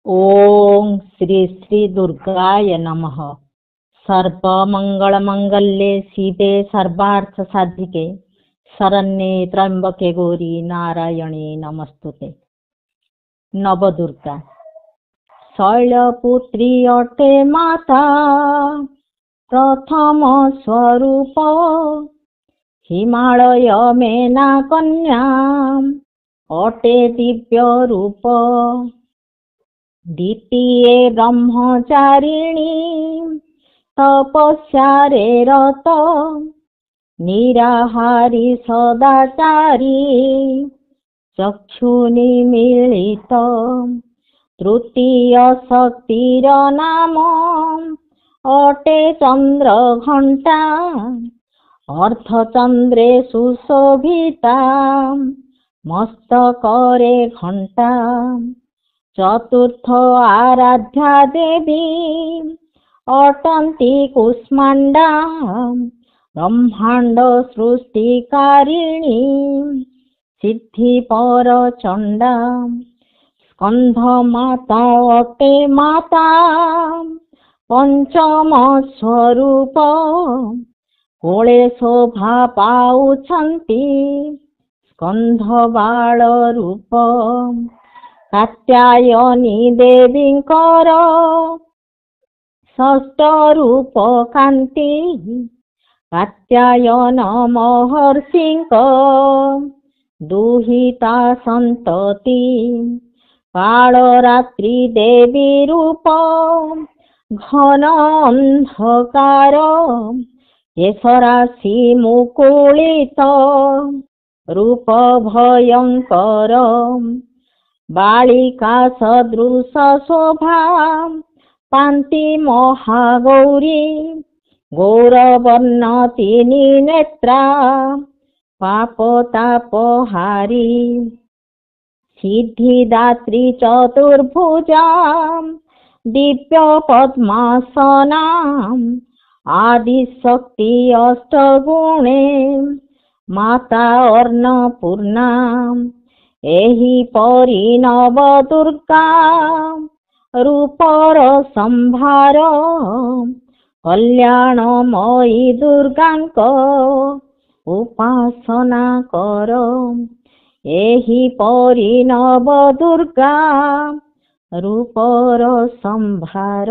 ओम श्री श्री दुर्गाय नमः। सर्वमंगलमंगल्ये शिवे सर्वार्थ साधिके शरण्ये त्र्यंबके गौरी नारायणी नमस्तुते। नवदुर्गा शैलपुत्री अटे माता प्रथम स्वरूप, हिमालय मेना कन्या अटे दिव्य रूप। द्वितीये ब्रह्मचारिणी तपस्यारे रत, निराहारी सदाचारी चक्षुनि मिलित। तृतीय शक्तिर नाम अटे चंद्र घंटा, अर्धचंद्रे सुशोभिता मस्तकरे घंटा। चतुर्थ आराध्या देवी अटंती कुष्मांडा, ब्रह्मांड सृष्टिकारिणी सिद्धिपर चंडा। स्कंध माता अटे माता पंचम स्वरूप, कोले शोभा पाउछंती स्कंध बाल रूप। कात्यायनी देवींकर षष्ठ रूप कांति, कात्यायन महर्षिंक दुहिता संतति। कालरात्रि देवी रूप घन अंधकार, केशराशि मुकुलित रूप भयंकर। बालिका सदृश शोभा पांति महागौरी, गौरवर्ण तीनि नेत्रा पापतापहारी। सिद्धिदात्री चतुर्भुजा दिव्य पद्मासना, आदिशक्ति अष्टगुणे माता अन्नपूर्णा। एही परी नवदुर्गा रूपर संभार, कल्याणमयी दुर्गांक उपासना कर। एही परी नवदुर्गा रूपर संभार।